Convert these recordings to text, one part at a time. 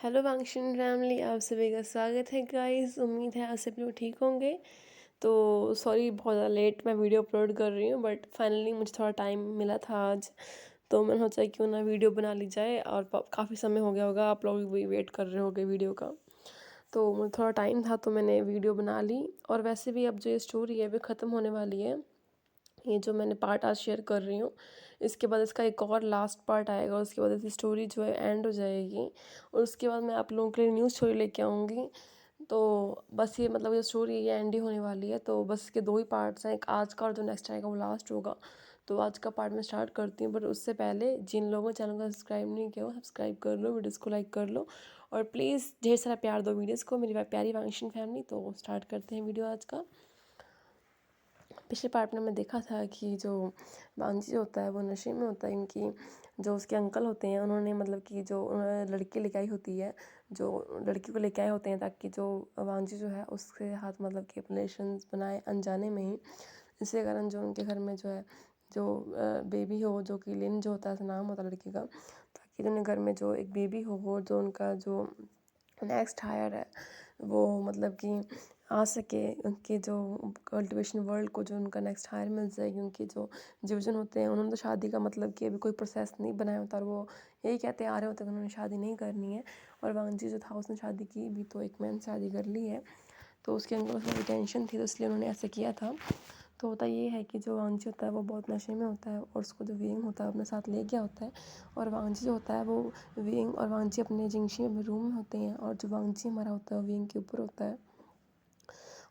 Hello वांगशन family, आप सभी का स्वागत है गाइस। उम्मीद है आप सभी लोग ठीक होंगे। तो सॉरी, बहुत ज़्यादा लेट मैं वीडियो अपलोड कर रही हूँ, बट फाइनली मुझे थोड़ा टाइम मिला था आज। तो मैंने सोचा क्यों ना वीडियो बना ली जाए, और काफ़ी समय हो गया होगा, आप लोग भी वेट कर रहे होगे वीडियो का। तो मुझे थोड़ा टाइम था तो मैंने वीडियो बना ली। और वैसे भी अब जो ये स्टोरी है वो ख़त्म होने वाली है। ये जो मैंने पार्ट आज शेयर कर रही हूँ, इसके बाद इसका एक और लास्ट पार्ट आएगा। उसके बाद इसकी स्टोरी जो है एंड हो जाएगी, और उसके बाद मैं आप लोगों के लिए न्यू स्टोरी लेके आऊँगी। तो बस ये मतलब ये स्टोरी ये एंड ही होने वाली है। तो बस इसके दो ही पार्ट्स हैं, एक आज का और जो नेक्स्ट आएगा वो लास्ट होगा। तो आज का पार्ट मैं स्टार्ट करती हूँ, बट उससे पहले जिन लोगों ने चैनल को सब्सक्राइब नहीं किया हो, सब्सक्राइब कर लो, वीडियोज़ को लाइक कर लो, और प्लीज़ ढेर सारा प्यार दो वीडियोज़ को, मेरी प्यारी वांगशन फैमिली। तो स्टार्ट करते हैं वीडियो आज का। पिछले पार्ट में मैं देखा था कि जो बांजी होता है वो नशे में होता है, क्योंकि जो उसके अंकल होते हैं उन्होंने मतलब कि जो उन्होंने लड़की लेके आई होती है, जो लड़की को लेके आए होते हैं, ताकि जो बांजी जो है उसके हाथ मतलब कि अपने रिलेशंस बनाए अनजाने में ही। इसी कारण जो उनके घर में जो है जो बेबी हो, जो कि लिन जो होता है ऐसा नाम होता है लड़की का, ताकि उन्हें घर में जो एक बेबी हो वो जो उनका जो नेक्स्ट हायर है वो मतलब कि आ सके, उनके जो कल्टिवेशन वर्ल्ड को जो उनका नेक्स्ट हायर मिल जाए। क्योंकि जो डिवीजन होते हैं उन्होंने तो शादी का मतलब कि अभी कोई प्रोसेस नहीं बनाया होता, और वो यही कहते आ रहे होते हैं कि उन्होंने शादी नहीं करनी है। और वांगजी जो था उसने शादी की भी, तो एक मैन शादी कर ली है। तो उसके अंदर उसमें टेंशन थी, तो इसलिए उन्होंने ऐसे किया था। तो होता ये है कि जो वांगजी होता है वो बहुत नशे में होता है, और उसको जो विंग होता है अपने साथ ले गया होता है। और वांगजी जो होता है वो विंग और वांगजी अपने जिंगशी में रूम में होते हैं, और जो वांगजी हमारा होता है वो विंग के ऊपर होता है।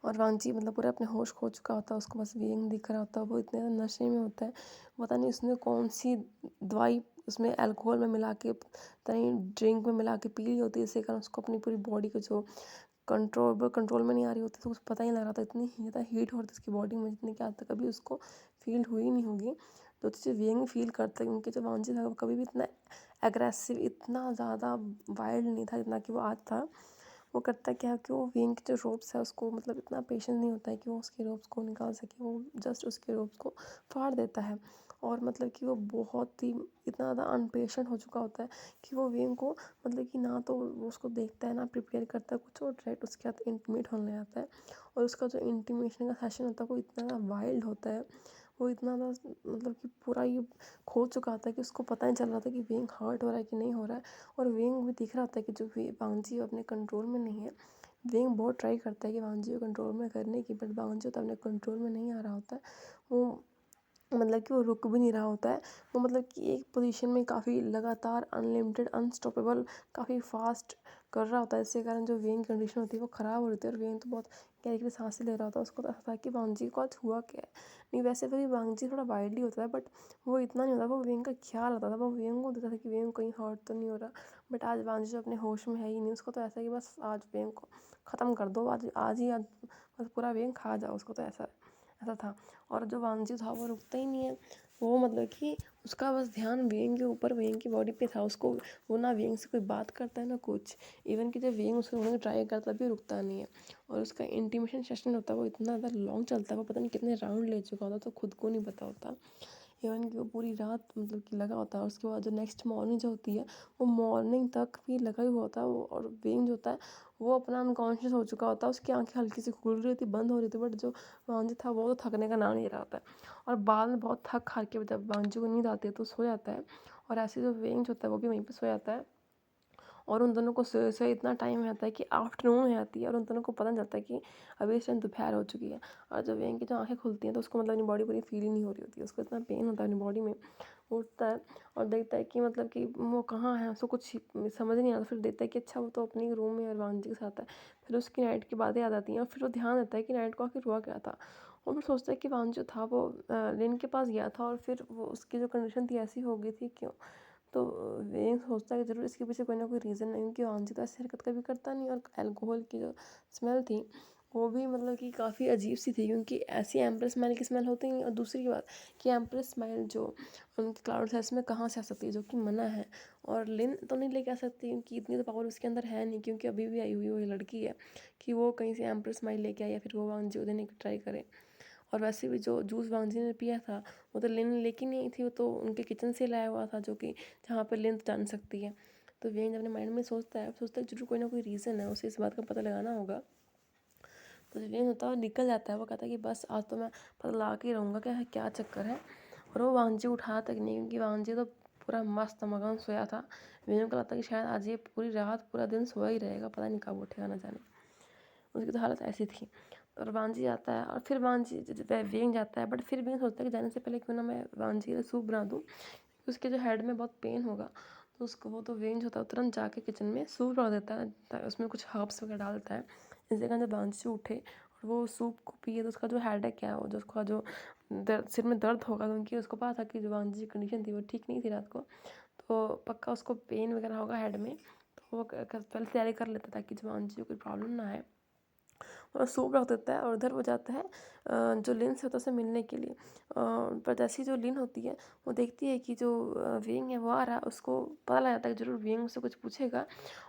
और वांगजी मतलब पूरा अपने होश खो चुका होता है, उसको बस विंग दिख रहा होता है। वो इतने ज़्यादा नशे में होता है, पता नहीं उसने कौन सी दवाई उसमें अल्कोहल में मिला के, पता नहीं ड्रिंक में मिला के पी ली होती है। इससे कारण उसको अपनी पूरी बॉडी को जो कंट्रोल में नहीं आ रही होती, तो उसको पता ही नहीं लग रहा था। इतनी ज़्यादा हीट हो रही थी उसकी बॉडी में, जितनी कि आज तक कभी उसको फील हुई नहीं होगी। तो चीज़ें विंग फील करता है, क्योंकि जो वांगजी था वो कभी भी इतना एग्रेसिव, इतना ज़्यादा वाइल्ड नहीं था जितना कि वो आज था। वो करता क्या है कि वो विंग के जो रोप्स है उसको मतलब इतना पेशेंस नहीं होता है कि वो उसके रोप्स को निकाल सके, वो जस्ट उसके रोप्स को फाड़ देता है। और मतलब कि वो बहुत ही इतना ज़्यादा अनपेशेंट हो चुका होता है कि वो विंग को मतलब कि ना तो वो उसको देखता है ना प्रिपेयर करता है कुछ, और डायरेक्ट उसके साथ इंटीमेट होने आता है। और उसका जो इंटीमेशन का सेशन होता है वो इतना ज़्यादा वाइल्ड होता है, वो इतना ज़्यादा मतलब कि पूरा ये खो चुका था कि उसको पता नहीं चल रहा था कि विंग हर्ट हो रहा है कि नहीं हो रहा है। और विंग भी दिख रहा होता है कि जो वांगजी अपने कंट्रोल में नहीं है। विंग बहुत ट्राई करता है कि वांगजी को कंट्रोल में करने की, बट वांगजी तो अपने कंट्रोल में नहीं आ रहा होता है। वो मतलब कि वो रुक भी नहीं रहा होता है। वो मतलब कि एक पोजीशन में काफ़ी लगातार अनलिमिटेड अनस्टॉपेबल काफ़ी फास्ट कर रहा होता है। इसके कारण जो वेन कंडीशन होती है वो ख़राब हो रही थी, और वेन तो बहुत गहरी गहरी सांसें ले रहा होता है। उसको तो ऐसा था कि वांगजी को आज हुआ क्या है। नहीं, वैसे भी वांगजी थोड़ा वाइल्डली होता है, बट वो इतना नहीं होता। वो वेन का ख्याल आता था, वो वेन को देखता था कि वेन कहीं हर्ट तो नहीं हो रहा। बट आज वांगजी जो अपने होश में है ही नहीं, उसको तो ऐसा है कि बस आज वेन को ख़त्म कर दो, आज बस पूरा वेन खा जाओ उसको, तो ऐसा ऐसा था। और जो वांगजी था वो रुकता ही नहीं है। वो मतलब कि उसका बस ध्यान वेंग के ऊपर, वेंग की बॉडी पे था। उसको वो ना वेंग से कोई बात करता है ना कुछ, इवन कि जब वेंग उसको रोकने ट्राई करता भी रुकता नहीं है। और उसका इंटीमेशन सेशन होता है वो इतना ज़्यादा लॉन्ग चलता है, वो पता नहीं कितने राउंड ले चुका होता, तो खुद को नहीं पता होता। इवन कि वो पूरी रात मतलब कि लगा होता है। उसके बाद जो नेक्स्ट मॉर्निंग जो होती है वो मॉर्निंग तक भी लगा ही हुआ होता है वो। और वेंग जो होता है वो अपना अनकॉन्शियस हो चुका होता है, उसकी आंखें हल्की सी खुल रही थी, बंद हो रही थी, बट जो वांगजी था वो तो थकने का नाम नहीं ले रहा होता है। और बाद में बहुत थक हार के जब वांगजी को नींद आती है तो सो जाता है। और ऐसे जो वेंग होता है वो भी वहीं पर सो जाता है। और उन दोनों को सोए इतना टाइम हो जाता है कि आफ्टरनून हो जाती है, और उन दोनों को पता नहीं चलता है कि अभी इस टाइम दोपहर हो चुकी है। और जब वेंग की जो आंखें खुलती हैं तो उसको मतलब अपनी बॉडी पूरी फील ही नहीं हो रही होती है, उसको इतना पेन होता है अपनी बॉडी में। वो उठता है और देखता है कि मतलब कि वो कहाँ है, उसको कुछ समझ नहीं आता। फिर देखता है कि अच्छा वो तो अपने रूम में और वांगजी के साथ है। फिर उसकी नाइट की बातें याद आती हैं, और फिर वो ध्यान देता है कि नाइट को आखिर हुआ क्या था। और फिर सोचता है कि वांगजी जो था वो लिन के पास गया था, और फिर वो उसकी जो कंडीशन थी ऐसी हो गई थी क्यों। तो ये सोचता है कि ज़रूर इसके पीछे कोई ना कोई रीज़न है, क्योंकि वांगजी तो ऐसी हरकत कभी करता नहीं। और अल्कोहल की जो स्मेल थी वो भी मतलब कि काफ़ी अजीब सी थी, क्योंकि ऐसी एम्प्रेस स्मेल की स्मेल होती नहीं। और दूसरी बात कि एम्प्रेस स्मेल जो उनके क्लाउड सेस में कहाँ से आ सकती है, जो कि मना है। और लिन तो नहीं लेके आ सकती, क्योंकि इतनी तो पावर उसके अंदर है नहीं, क्योंकि अभी भी आई हुई वो लड़की है कि वो कहीं से एम्प्रेस स्मेल लेके आए या फिर वो वांगजी को देने की ट्राई करे। और वैसे भी जो जूस वांगजी ने पिया था वो तो लिन लेके नहीं आई थी, वो तो उनके किचन से लाया हुआ था, जो कि जहाँ पर लिन जान सकती है। तो वेंग अपने माइंड में सोचता है जरूर कोई ना कोई रीज़न है, उसे इस बात का पता लगाना होगा। तो जो वेंग होता है वो निकल जाता है, वो कहता है कि बस आज तो मैं पता लगा के रहूँगा क्या चक्कर है। और वो वांजी उठा तक नहीं, क्योंकि वांजी तो पूरा मस्त मगन सोया था। वेंग को लगता है कि शायद आज ये पूरी रात पूरा दिन सोया ही रहेगा, पता नहीं कब उठेगा ना जाने। उसकी तो हालत ऐसी थी। और वांजी आता है और फिर वांजी वेंग जाता है, बट फिर वेंग सोचता है कि जाने से पहले क्यों ना मैं वांजी के लिए सूप बना दूँ, उसके जो हेड में बहुत पेन होगा। तो उसको वो तो वेंज होता है तुरंत जाके किचन में सूप रख देता है, उसमें कुछ हर्ब्स वगैरह डालता है। इस जगह जब वांजी उठे और वो सूप को पिए तो उसका जो हेड है क्या हो, जो उसका जो सिर में दर्द होगा, क्योंकि उसको पता था कि जो वांजी की कंडीशन थी वो ठीक नहीं थी रात को, तो पक्का उसको पेन वगैरह होगा हेड में। तो वो पहले तैयारी कर लेता था कि जो वांजी को कोई प्रॉब्लम ना आए, और सूप रख देता है। और उधर वो जाता है जो लिन से होता है उसे मिलने के लिए। पर जैसी जो लिन होती है वो देखती है कि जो वेंग है वो आ रहा है, उसको पता लग जाता है कि जरूर वेंग उससे कुछ पूछेगा,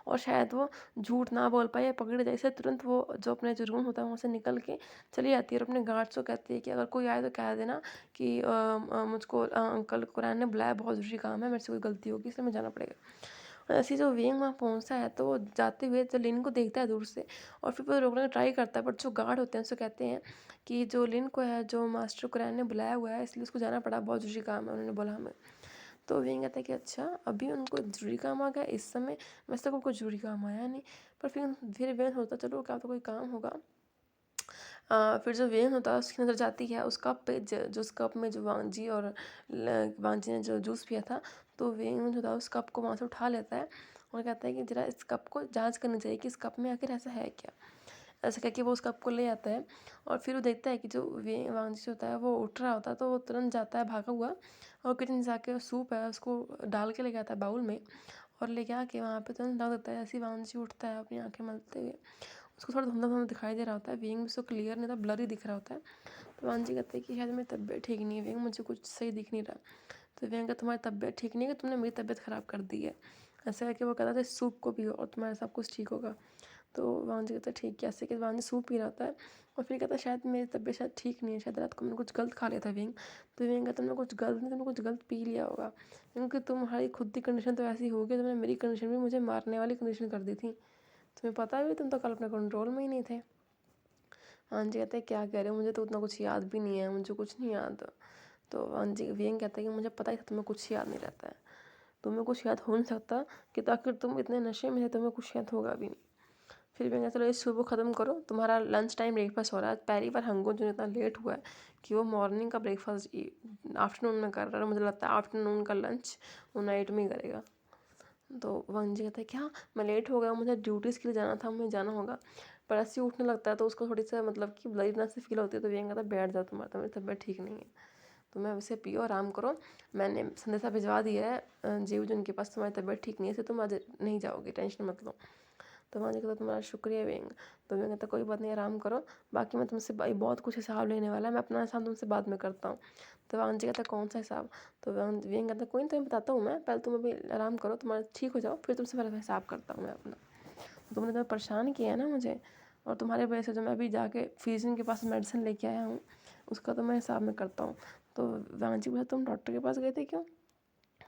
और शायद वो झूठ ना बोल पाए या पकड़ जाए, इसलिए तुरंत वो जो अपने जो रूम होता है वहाँ से निकल के चली जाती है और अपने गार्ड्स को कहती है कि अगर कोई आए तो कह देना कि मुझको अंकल कुरैन ने बुलाया, बहुत ज़रूरी काम है, मेरे से कोई गलती होगी इसलिए मुझे जाना पड़ेगा। और ऐसे ही जो वेंग वहाँ पहुँचता है तो वो जाते हुए जो लिन को देखता है दूर से, और फिर वो रोकने का ट्राई करता है, बट जो गार्ड होते हैं उससे कहते हैं कि जो लिन को है जो मास्टर कुरैन ने बुलाया हुआ है, इसलिए उसको जाना पड़ा, बहुत ज़रूरी काम है उन्होंने बोला हमें। तो वेंग कहता है कि अच्छा अभी उनको ज़रूरी काम आ गया इस समय, वैसे तो कोई ज़रूरी काम आया नहीं। पर फिर वेंग होता चलो क्या तो कोई काम होगा। फिर जो वेन होता है उसकी नज़र जाती है उस कप पे, जो उस कप में जो वांजी और वांजी ने जो जूस पिया था, तो वेन होता है उस कप को वहाँ से उठा लेता है और कहता है कि ज़रा इस कप को जांच करनी चाहिए कि इस कप में आखिर ऐसा है क्या। ऐसा कह के वो उस कप को ले आता है, और फिर वो देखता है कि जो वांजी होता है वो उठ रहा होता है, तो वो तुरंत जाता है भागा हुआ और किचन से जाके सूप है उसको डाल के लेके आता है बाउल में, और लेके आके वहाँ पे तुरंत डाल देता है। ऐसी वांजी उठता है अपनी आँखें मलते हुए, उसको थोड़ा धुंधला-धुंधला दिखाई दे रहा होता है, वेंग भी उसको क्लियर नहीं था, ब्लर दिख रहा होता है। तो वांजी कहते हैं कि शायद मेरी तबीयत ठीक नहीं है वेंग, मुझे कुछ सही दिख नहीं रहा। तो वेंग कहता तुम्हारी तबीयत ठीक नहीं है, तुमने मेरी तबीयत ख़राब कर दी है। ऐसा करके वो कहता था इस सूप को पियो और तुम्हारा सब कुछ ठीक होगा। तो वांजी कहता है ठीक है, ऐसे कि वांजी सूप पी रहा होता है और फिर कहता है शायद मेरी तबीयत शायद ठीक नहीं है, शायद रात को मैंने कुछ गलत खा लिया था वेंग। तो वेंग कहता तुमने कुछ गलत नहीं, तुमने कुछ गलत पी लिया होगा, क्योंकि तुम्हारी खुद की कंडीशन तो ऐसी होगी, तुमने मेरी कंडीशन भी मुझे मारने वाली कंडीशन कर दी थी। तुम्हें पता है भी तुम तो कल अपने कंट्रोल में ही नहीं थे। हाँ जी कहते हैं क्या कह रहे हो, मुझे तो उतना कुछ याद भी नहीं है, मुझे कुछ नहीं याद। तो हाँ जी वेंग कहता है कि मुझे पता ही था तुम्हें कुछ याद नहीं रहता है, तुम्हें कुछ याद हो नहीं सकता कि तो आखिर तुम इतने नशे में थे, तुम्हें कुछ याद होगा भी नहीं। फिर वेंग चलो इस सुबह ख़त्म करो, तुम्हारा लंच टाइम ब्रेकफास्ट हो रहा है। पहली बार हमको जो इतना लेट हुआ है कि वो मॉर्निंग का ब्रेकफास्ट आफ्टरनून में कर रहा है, मुझे लगता है आफ्टरनून का लंच वो नाइट में ही करेगा। तो वंजी कहता है क्या मैं लेट हो गया, मुझे ड्यूटीज़ के लिए जाना था, मुझे जाना होगा। पर ऐसे ही उठने लगता है तो उसको थोड़ी सा मतलब कि ब्लरीनेस सी फील होती है, तो वेंग कहता है बैठ जाओ, तुम्हारी तबीयत ठीक नहीं है, तुम्हें वैसे पियो आराम करो, मैंने संदेशा भिजवा दिया है जीव जिनके पास, तुम्हारी तबीयत ठीक नहीं है, इसलिए तुम आज नहीं जाओगे, टेंशन मत लो। तो वहाँ कहता तुम्हारा शुक्रिया वेंग। तो वेंग कहता कोई बात नहीं आराम करो, बाकी मैं तुमसे भाई बहुत कुछ हिसाब लेने वाला है, मैं अपना हिसाब तुमसे बाद में करता हूँ। तो वांजी कहता कौन सा हिसाब। तो वेंग कहता कोई नहीं तुम्हें बताता हूँ मैं, पहले तुम अभी आराम करो, तुम्हारा ठीक हो जाओ, फिर तुमसे पहले हिसाब करता हूँ मैं अपना। तुमने तो परेशान किया है ना मुझे, और तुम्हारे वजह से जो मैं अभी जाके फिजिशियन के पास मेडिसिन लेके आया हूँ उसका तो मैं हिसाब में करता हूँ। तो वांजी बोला तुम डॉक्टर के पास गए थे क्यों।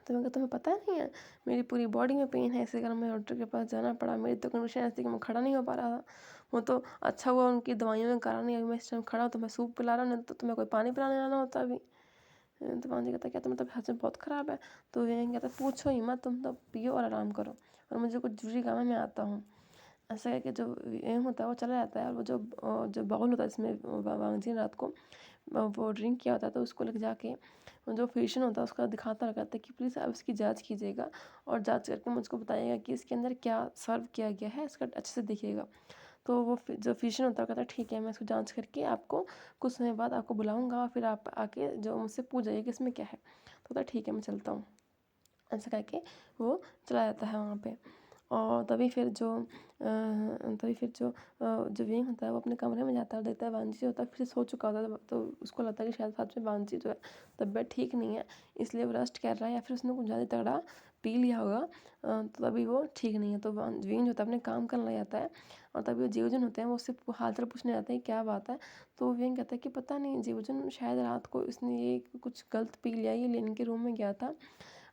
तो मैं कहा तुम्हें पता नहीं है मेरी पूरी बॉडी में पेन है, इसी कारण मैं डॉक्टर के पास जाना पड़ा, मेरी तो कंडीशन ऐसी कि मैं खड़ा नहीं हो पा रहा था। वो तो अच्छा हुआ उनकी दवाइयों के कारण ही अभी मैं इस टाइम खड़ा हूँ, तो मैं सूप पिला रहा हूँ, नहीं तो तुम्हें कोई पानी पिलाने आना होता अभी। तो पानी कहता क्या तुम्हें तो सच में बहुत ख़राब है। तो वे कहता पूछो ही मत, तुम तो पियो और आराम करो, और मुझे कुछ जरूरी काम है मैं आता हूँ। ऐसा करके जो एम होता है वो चला जाता है, और वो जो बाउल होता है इसमें वांगजी ने रात को वो ड्रिंक किया होता है, तो उसको लेके जाके जो फिजिशियन होता है उसका दिखाता रहता है कि प्लीज़ आप इसकी जांच कीजिएगा और जांच करके मुझको बताइएगा कि इसके अंदर क्या सर्व किया गया है, इसका अच्छे से देखिएगा। तो वो जो फिजिशियन होता है कहता है ठीक है मैं इसको जांच करके आपको कुछ समय बाद आपको बुलाऊंगा, और फिर आप आके जो मुझसे पूछ जाइए कि इसमें क्या है। तो कहता है ठीक है मैं चलता हूँ। ऐसा करके वो चला जाता है वहाँ पे। और तभी फिर जो विंग होता है वो अपने कमरे में जाता है और देखता है वांजी जो होता है फिर से सो चुका होता है, तो उसको लगता है कि शायद सच में वांजी जो है तबीयत ठीक नहीं है, इसलिए वो रेस्ट कर रहा है, या फिर उसने कुछ ज़्यादा तगड़ा पी लिया होगा, तो तभी वो ठीक नहीं है। तो विंग जो होता है अपने काम करने लग जाता है, और तभी वो जीवजन होते हैं वो उससे हाल चाल पूछने जाते हैं क्या बात है। तो विंग कहता है कि पता नहीं जीवजन शायद रात को इसने ये कुछ गलत पी लिया, ये लेने के रूम में गया था,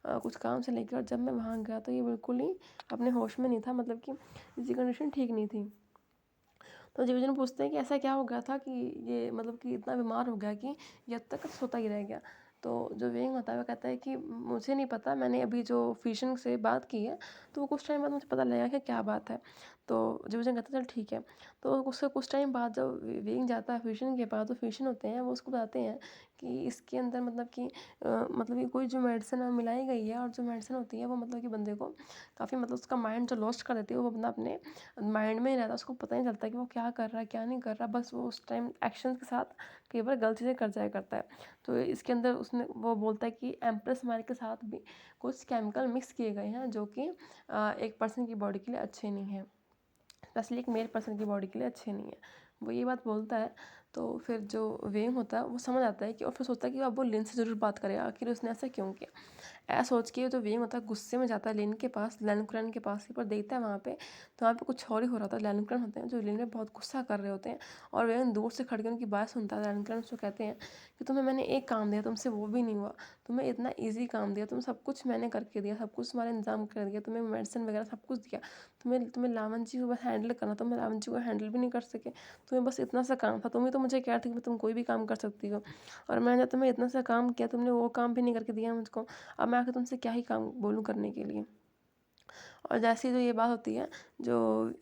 कुछ काम से लेके, और जब मैं वहाँ गया तो ये बिल्कुल ही अपने होश में नहीं था, मतलब कि इसकी कंडीशन ठीक नहीं थी। तो जीवजन पूछते हैं कि ऐसा क्या हो गया था कि ये मतलब कि इतना बीमार हो गया कि ये अब तक सोता ही रह गया। तो जो वेंग होता है वो कहता है कि मुझे नहीं पता, मैंने अभी जो फिशिंग से बात की है तो कुछ टाइम बाद मुझे पता लगा कि क्या बात है। तो जीवजन कहता है चल ठीक है। तो उससे कुछ टाइम बाद जब वेंग जाता है फिशिंग के पास, तो फिशिंग होते हैं वो उसको बताते हैं कि इसके अंदर मतलब कि मतलब कि कोई जो मेडिसिन मिलाई गई है, और जो मेडिसिन होती है वो मतलब कि बंदे को काफ़ी मतलब उसका माइंड जो लॉस्ट कर देती है, वो बंदा अपने माइंड में ही रहता है, उसको पता नहीं चलता कि वो क्या कर रहा है क्या नहीं कर रहा, बस वो उस टाइम एक्शन के साथ कई बार गलत चीज़ें कर जाया करता है। तो इसके अंदर उसने वो बोलता है कि एम्प्रेस माइल के साथ भी कुछ केमिकल मिक्स किए गए हैं जो कि एक पर्सन की बॉडी के लिए अच्छे नहीं है, स्पेशली एक मेल पर्सन की बॉडी के लिए अच्छे नहीं है। वो ये बात बोलता है। तो फिर जो वेम होता है वो समझ आता है कि, और फिर सोचता है कि अब वो लिन से ज़रूर बात करेगा, आखिर उसने ऐसा क्यों किया। ऐसा सोच के जो वेम होता है गुस्से में जाता है लिन के पास, लैनकुरैन के पास ही, पर देखता है वहाँ पे तो वहाँ पे कुछ और ही हो रहा था। लैनकुरैन होते हैं जो लिन में बहुत गुस्सा कर रहे होते हैं, और वेम दूर से खड़ के उनकी बात सुनता है। लैनकुरैन उसको कहते हैं कि तुम्हें मैंने एक काम दिया, तुमसे वो भी नहीं हुआ, तुम्हें इतना ईजी काम दिया, तुम सब कुछ मैंने करके दिया, सब कुछ तुम्हारा इंतजाम कर दिया, तुम्हें मेडिसिन वगैरह सब कुछ दिया, तुम्हें लावन जी को बस हैंडल करना, तुम लावन जी को हैंडल भी नहीं कर सके, तुम्हें बस इतना सा काम था, तुम ही तो मुझे कह रहे थे कि तुम कोई भी काम कर सकती हो, और मैंने तुम्हें इतना सा काम किया, तुमने वो काम भी नहीं करके दिया मुझको, अब मैं आकर तुमसे क्या ही काम बोलूँ करने के लिए। और जैसे ही जो ये बात होती है, जो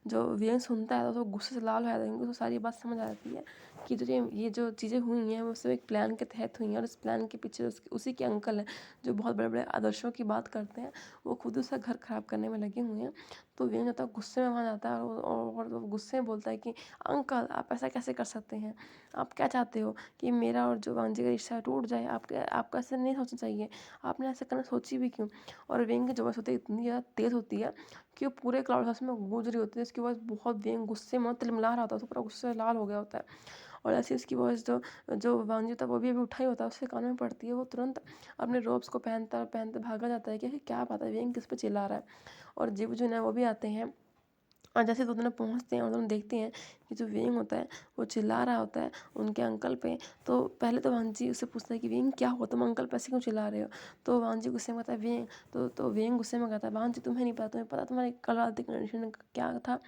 जो वीरेन सुनता है तो गुस्से से लाल हो जाता है, क्योंकि उसको सारी बात समझ आ जाती है कि जो ये जो चीज़ें हुई हैं वो सब एक प्लान के तहत हुई हैं, और इस प्लान के पीछे उसी के अंकल हैं जो बहुत बड़े बड़े आदर्शों की बात करते हैं, वो खुद उसका घर खराब करने में लगे हुए हैं। तो वीरेन जाता है गुस्से में वहाँ जाता है, और वो गुस्से में बोलता है कि अंकल आप ऐसा कैसे कर सकते हैं, आप क्या चाहते हो कि मेरा और जो वांजी का रिश्ता टूट जाए, आपका ऐसा नहीं सोचना चाहिए, आपने ऐसा करना सोची भी क्यों। और वेंग की जो आवाज़ होती है इतनी ज़्यादा तेज़ होती है कि वो पूरे क्लाउड हाउस में गूंज रही होती है। उसकी आवाज़ बहुत, वेंग गुस्से में तिलमिला रहा होता है, तो पूरा गुस्से से लाल हो गया होता है। और ऐसे उसकी वॉइस जो जो वांजी होता है वो भी अभी उठा ही होता है, उसके कानों में पड़ती है, वो तुरंत अपने रोब्स को पहनता पहनते भागा जाता है कि क्या बात है, वेंग किस पे चिल्ला रहा है। और जीव जो है वो भी आते हैं, और जैसे दोनों पहुँचते हैं और दोनों देखते हैं कि जो वेंग होता है वो चिल्ला रहा होता है उनके अंकल पे। तो पहले तो वांजी उससे पूछता है कि वेंग क्या हुआ, तुम अंकल पे ऐसे क्यों चिल्ला रहे हो। तो वांजी गुस्से में कहता है वेंग, तो वेंग गुस्से में कहता है वांजी तुम्हें नहीं पता, तुम्हें पता तुम्हारी कल रात की कंडीशन क्या था,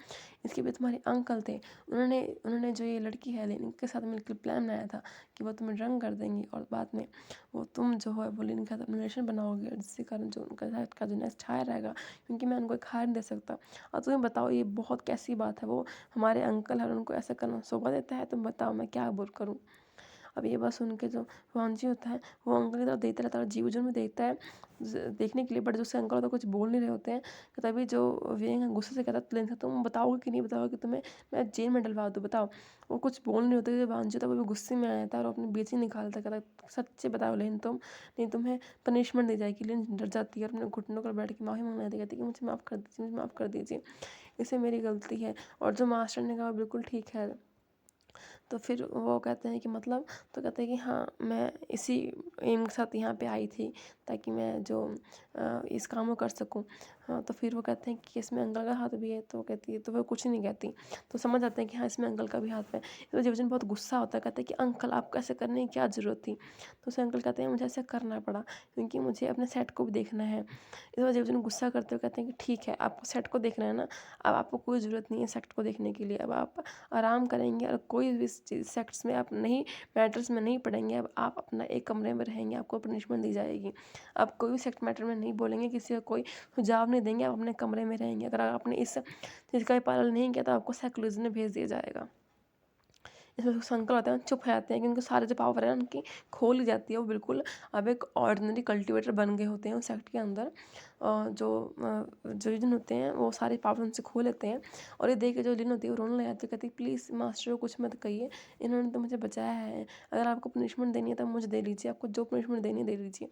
इसके भी तुम्हारे अंकल थे, उन्होंने उन्होंने जो ये लड़की है लिन के साथ मिलकर प्लान बनाया था कि वो तुम्हें ड्रंक कर देंगी, और बाद में वो तुम जो है वो लिन के साथ अपना रिलेशन बनाओगे, जिसके कारण जो उनका साथ का जो नेक्स्ट हायर रहेगा, क्योंकि मैं उनको खाया नहीं दे सकता। और तुम्हें बताओ ये बहुत कैसी बात है, वो हमारे अंकल है और उनको ऐसा करना शोभा देता है, तुम बताओ मैं क्या बोल करूँ। अब ये बात सुन के जो वांजी होता है वो अंकल की तरफ देखता रहता है, और जीव में देखता है देखने के लिए, बट जो उसके अंकल होता है कुछ बोल नहीं रहे होते हैं। तो तभी जो वेंग गुस्से से कहता है लेन तुम बताओगे कि नहीं बताओगे कि तुम्हें मैं जेल में डलवा दूँ, बताओ। वो कुछ बोल नहीं होते, जो वांजी होता है वो भी गुस्से में आया था और अपनी बेची निकालता, कहता सच्चे बताओ लेन तुम, नहीं तुम्हें पनिशमेंट दी जाएगी। लेन डर जाती है और अपने घुटनों पर बैठ के माफ़ी मांगने आती, कहती कि मुझे माफ़ कर दीजिए, मुझे माफ़ कर दीजिए, इससे मेरी गलती है। और जो मास्टर ने कहा बिल्कुल ठीक है। तो फिर वो कहते हैं कि मतलब, तो कहते हैं कि हाँ मैं इसी एम के साथ यहाँ पे आई थी ताकि मैं जो इस काम को कर सकूँ। हाँ, तो फिर वो कहते हैं कि इसमें अंकल का हाथ भी है, तो वो कहती है, तो वो कुछ नहीं कहती, तो समझ आते हैं कि हाँ इसमें अंकल का भी हाथ है। तो जीवजन बहुत गुस्सा होता है, कहते हैं कि अंकल आपको ऐसे करने की क्या ज़रूरत थी। तो उसे अंकल कहते हैं मुझे ऐसा करना पड़ा क्योंकि मुझे अपने सेट को भी देखना है। इस वजह जीवजन गुस्सा करते हुए कहते हैं कि ठीक है आपको सेट को देखना है ना, अब आपको कोई ज़रूरत नहीं है सेट को देखने के लिए, अब आप आराम करेंगे और कोई भी सेक्ट्स में आप नहीं, मैटर्स में नहीं पढ़ेंगे, अब आप अपना एक कमरे में रहेंगे, आपको पनिशमेंट दी जाएगी, आप कोई भी सेक्ट मैटर में नहीं बोलेंगे, किसी को कोई सुझाव नहीं देंगे, आप अपने कमरे में रहेंगे। अगर आपने इस चीज़ का पालन नहीं किया तो आपको साइकोलॉजी में भेज दिया जाएगा। इसमें संकल होते हैं चुप हो जाते हैं कि उनके सारे जो पावर है उनकी खोल ली जाती है, वो बिल्कुल अब एक ऑर्डिनरी कल्टिवेटर बन गए होते हैं उस सेक्ट के अंदर। जो जो लिन होते हैं वो सारे पावर उनसे खो लेते हैं, और ये देख के जो लिन होती है वो रोने लग जाती है, कहती है प्लीज़ मास्टर को कुछ मत कहिए, इन्होंने तो मुझे बचाया है, अगर आपको पनिशमेंट देनी है तो मुझे दे लीजिए, आपको जो पनिशमेंट देनी है दे लीजिए।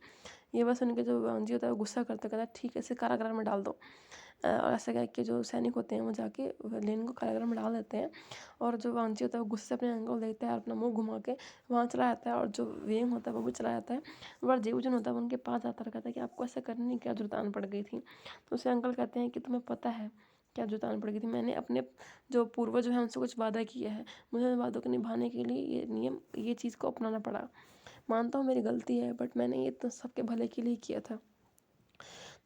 ये बस उनके जो वांजी होता है वो गुस्सा करता, कहता है ठीक है इसे कारागार में डाल दो। और ऐसा कह के जो सैनिक होते हैं वो जाके लेन को कारागार में डाल देते हैं, और जो वांची होता है वो गुस्से से अपने अंकल को देखता है और अपना मुंह घुमा के वहाँ चला जाता है, और जो वेंग होता है वो भी चला जाता है। और जीवजन होता है वो उनके पास जाता रहता है कि आपको ऐसा करने की क्या जरूरत आन पड़ गई थी। तो उसे अंकल कहते हैं कि तुम्हें पता है क्या जरूरत आन पड़ गई थी, मैंने अपने जो पूर्वज हैं उनसे कुछ वादा किया है, मुझे उन वादों को निभाने के लिए ये नियम ये चीज़ को अपनाना पड़ा। मानता हूँ मेरी गलती है, बट मैंने ये तो सबके भले के लिए किया था।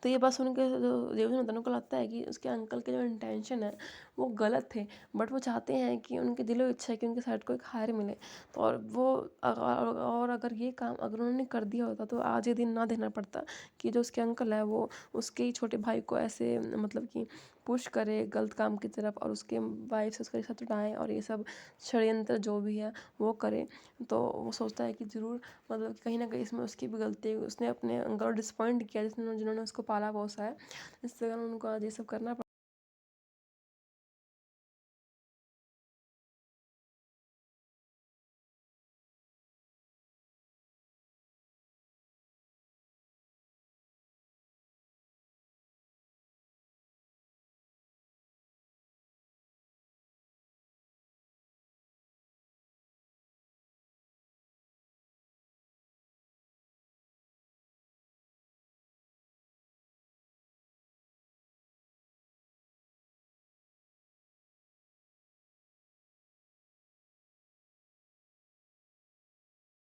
तो ये बात सुन के जो देवजी होता है उनको लगता है कि उसके अंकल के जो इंटेंशन है वो गलत थे, बट वो चाहते हैं कि उनकी दिलो इच्छा है कि उनके साइड को एक हायर मिले। तो और अगर ये काम अगर उन्होंने कर दिया होता तो आज ये दिन ना देखना पड़ता कि जो उसके अंकल है वो उसके ही छोटे भाई को ऐसे मतलब कि पुश करे गलत काम की तरफ, और उसके वाइफ से उसका रिश्ता छुड़ाएं और ये सब षड्यंत्र जो भी है वो करे। तो वो सोचता है कि ज़रूर मतलब कि कहीं ना कहीं इसमें उसकी भी गलती है, उसने अपने अंकल को डिसअपॉइंट किया जिन्होंने उसको पाला पोसा है, इस कारण उनको आज ये सब करना